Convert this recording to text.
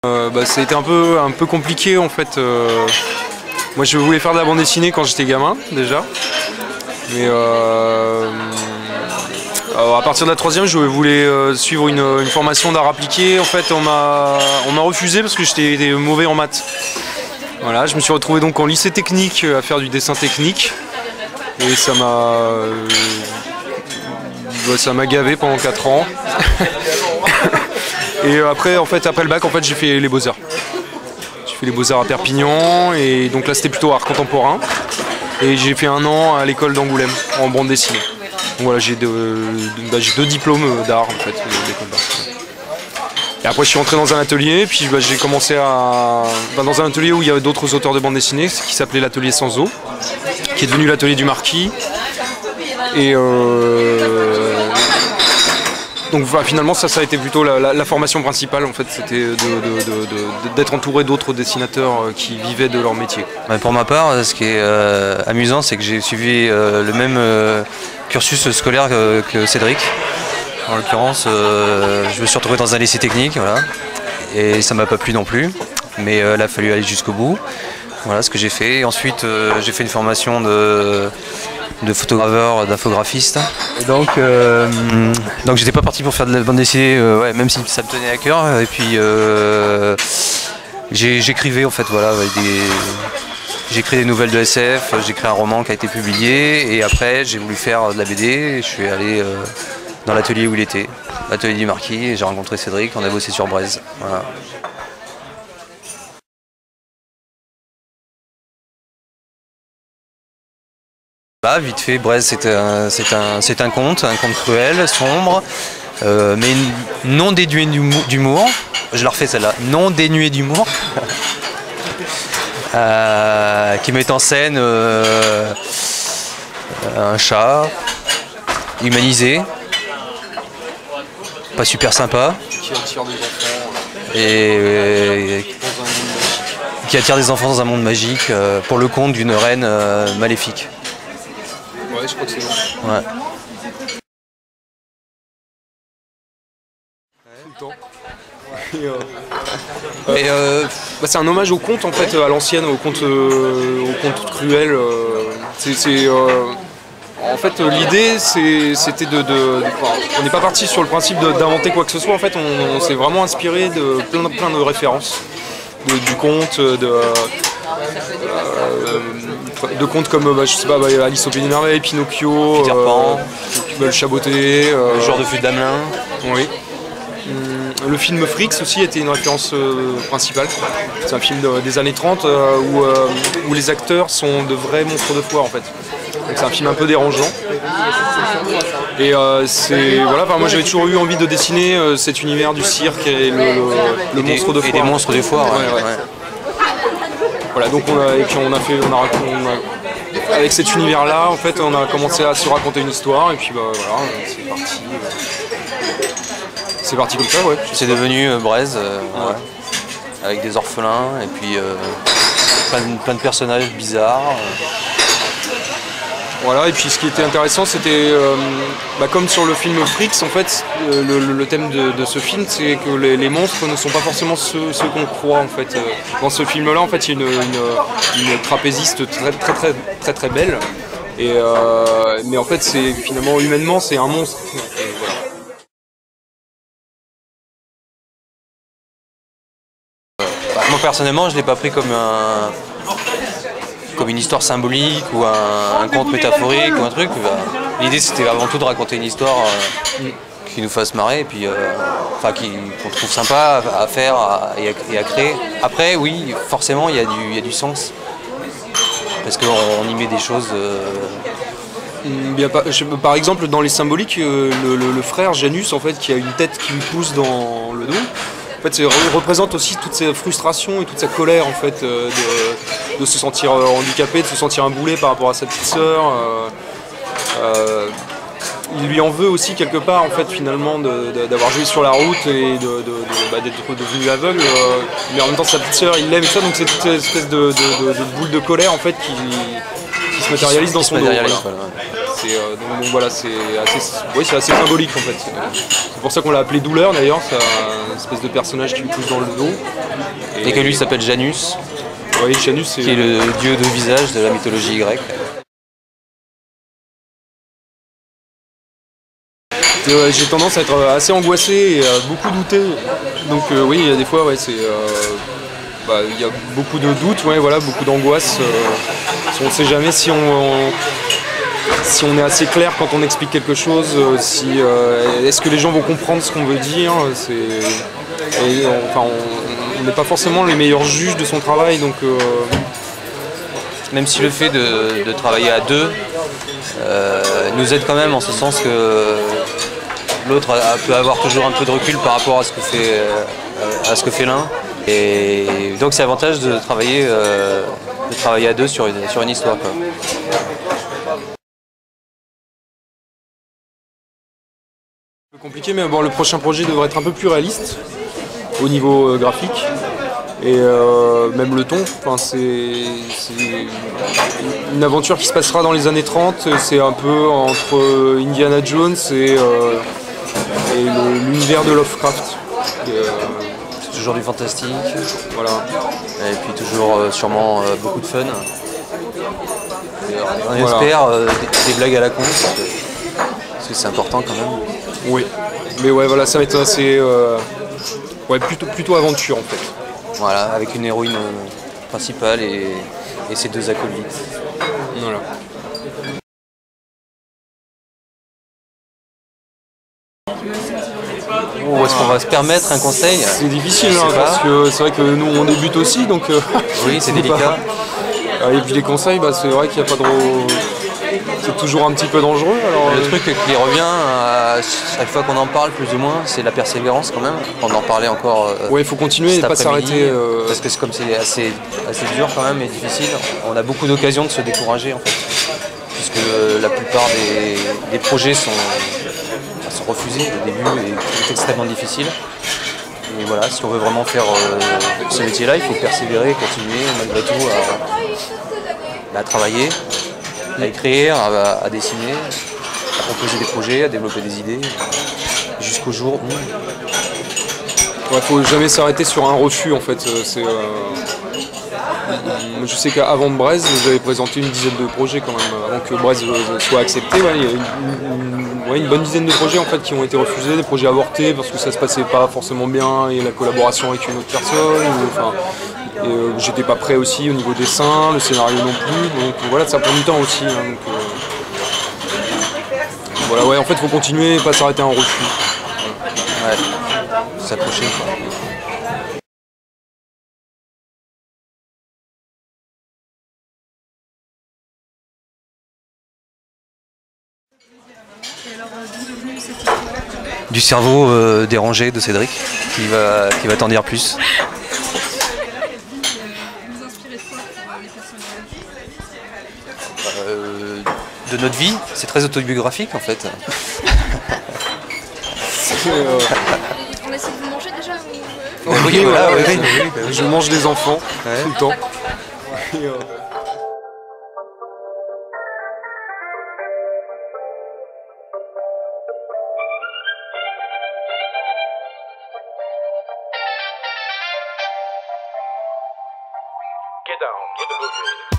Ça a été un peu compliqué en fait. Moi je voulais faire de la bande dessinée quand j'étais gamin déjà. Mais à partir de la troisième je voulais suivre une formation d'art appliqué. En fait on m'a refusé parce que j'étais mauvais en maths. Voilà, je me suis retrouvé donc en lycée technique à faire du dessin technique. Et ça m'a gavé pendant 4 ans. Et après le bac, j'ai fait les Beaux-Arts. J'ai fait les Beaux-Arts à Perpignan et donc là c'était plutôt art contemporain. Et j'ai fait 1 an à l'école d'Angoulême en bande dessinée. Donc voilà, j'ai 2 diplômes d'art en fait, d'école d'art. Et après je suis rentré dans un atelier, puis j'ai commencé dans un atelier où il y avait d'autres auteurs de bande dessinée, qui s'appelait l'atelier Sans Eau, qui est devenu l'atelier du Marquis. Et donc finalement ça a été plutôt la formation principale en fait, c'était d'être entouré d'autres dessinateurs qui vivaient de leur métier. Pour ma part, ce qui est amusant, c'est que j'ai suivi le même cursus scolaire que Cédric. En l'occurrence, je me suis retrouvé dans un lycée technique, voilà, et ça m'a pas plu non plus, mais là il a fallu aller jusqu'au bout. Voilà ce que j'ai fait. Et ensuite, j'ai fait une formation de photograveur, d'infographiste. Et donc j'étais pas parti pour faire de la bande dessinée, même si ça me tenait à cœur. Et puis j'écrivais en fait, voilà, j'ai écrit des nouvelles de SF, j'ai écrit un roman qui a été publié, et après j'ai voulu faire de la BD. Et je suis allé dans l'atelier où il était, l'atelier du Marquis, et j'ai rencontré Cédric, on a bossé sur Braise. Voilà. Vite fait, Braise c'est un conte cruel, sombre, mais non dénué d'humour. Je la refais celle-là, non dénué d'humour. Qui met en scène un chat humanisé, pas super sympa, Qui attire des enfants. Et qui attire des enfants dans un monde magique pour le compte d'une reine maléfique. Ouais, je crois que c'est bon. Ouais. Tout le temps. C'est un hommage au conte en fait, à l'ancienne, au conte cruel. En fait, l'idée c'était on n'est pas parti sur le principe d'inventer quoi que ce soit. En fait, on s'est vraiment inspiré de plein de références du conte, de contes comme je sais pas, Alice au Pays des Merveilles, Pinocchio, Peter Pan, le Chaboté, le joueur de flûte d'Amelin. Oui. Le film Fricks aussi était une référence principale. C'est un film des années 30 où les acteurs sont de vrais monstres de foire en fait. Donc c'est un film un peu dérangeant. Et moi j'avais toujours eu envie de dessiner cet univers du cirque et le monstre de foire. Et des monstres de foire, ouais. Voilà, donc avec cet univers-là, en fait, on a commencé à se raconter une histoire et puis voilà, c'est parti. C'est parti comme ça, ouais. C'est devenu Braise, avec des orphelins et puis plein de personnages bizarres. Voilà, et puis ce qui était intéressant, c'était comme sur le film Fricks, en fait, le thème de ce film, c'est que les monstres ne sont pas forcément ceux qu'on croit, en fait. Dans ce film-là, en fait, il y a une trapéziste très belle, mais en fait, finalement, humainement, c'est un monstre. Et voilà. Moi, personnellement, je ne l'ai pas pris comme une histoire symbolique ou un conte métaphorique ou un truc. L'idée c'était avant tout de raconter une histoire qui nous fasse marrer et puis qu'on trouve sympa à faire et à créer. Après oui, forcément il y a du sens parce qu'on y met des choses. Par exemple dans les symboliques, le frère Janus en fait qui a une tête qui lui pousse dans le dos. En fait, il représente aussi toute sa frustration et toute sa colère en fait, de se sentir handicapé, de se sentir un boulet par rapport à sa petite sœur. Il lui en veut aussi quelque part en fait finalement d'avoir joué sur la route et d'être devenu aveugle. Mais en même temps sa petite sœur il l'aime et ça, donc c'est toute cette espèce de boule de colère en fait qui se matérialise dans son dos. Voilà. Donc voilà, c'est assez symbolique en fait. C'est pour ça qu'on l'a appelé douleur d'ailleurs. une espèce de personnage qui lui pousse dans le dos. Et que lui s'appelle Janus, Oui, Janus, c'est qui est le dieu de visage de la mythologie grecque. J'ai tendance à être assez angoissé et à beaucoup douter. Donc oui, il y a des fois, ouais, il y a beaucoup de doutes, ouais, voilà, beaucoup d'angoisse. On ne sait jamais si on est assez clair quand on explique quelque chose, est-ce que les gens vont comprendre ce qu'on veut dire. On n'est pas forcément les meilleurs juges de son travail, donc Même si le fait de travailler à deux nous aide quand même, en ce sens que l'autre peut avoir toujours un peu de recul par rapport à ce que fait l'un. Et donc c'est l'avantage de travailler à deux sur une histoire, quoi. un peu compliqué, mais bon, le prochain projet devrait être un peu plus réaliste au niveau graphique. Et même le ton, enfin, c'est une aventure qui se passera dans les années 30, c'est un peu entre Indiana Jones et l'univers de Lovecraft. C'est toujours du fantastique, Voilà. et puis toujours sûrement beaucoup de fun. Et on Voilà. espère des blagues à la con, parce que c'est important quand même. Oui. Mais ouais, voilà, ça va être assez. Ouais, plutôt aventure en fait. Voilà, avec une héroïne principale et ses deux acolytes. Voilà. Ou est-ce qu'on va se permettre un conseil? C'est difficile, Je sais hein, pas. parce que c'est vrai que nous on débute aussi, donc. Oui, c'est délicat. Et puis les conseils, bah, c'est vrai qu'il n'y a pas de. C'est toujours un petit peu dangereux. Alors, Le truc qui revient à chaque fois qu'on en parle, plus ou moins, c'est la persévérance quand même. On en parlait encore. Ouais, il faut continuer et cet pas après-midi, s'arrêter. Parce que comme c'est assez dur quand même et difficile, on a beaucoup d'occasions de se décourager en fait. Puisque la plupart des projets sont refusés au début et c'est extrêmement difficile. Et voilà, si on veut vraiment faire ce métier-là, il faut persévérer, continuer malgré tout à travailler, à écrire, à dessiner, à proposer des projets, à développer des idées, jusqu'au jour où... Ouais, faut jamais s'arrêter sur un refus en fait. Je sais qu'avant Braise, j'avais présenté une dizaine de projets quand même. Avant que Braise soit accepté, ouais, il y a une bonne dizaine de projets en fait qui ont été refusés, des projets avortés parce que ça se passait pas forcément bien et la collaboration avec une autre personne. J'étais pas prêt aussi au niveau dessin, le scénario non plus. Donc voilà, ça prend du temps aussi. Hein, voilà, ouais, en fait, faut continuer et pas s'arrêter à un refus. Ouais, s'accrocher quoi. Du cerveau dérangé de Cédric, qui va t'en dire plus. Vous inspirez de quoi pour les personnages? De notre vie, c'est très autobiographique en fait. On essaie de vous manger déjà ou... Oui, voilà, oui, oui. Je mange des enfants Ouais. tout le temps. Get down with the boogie.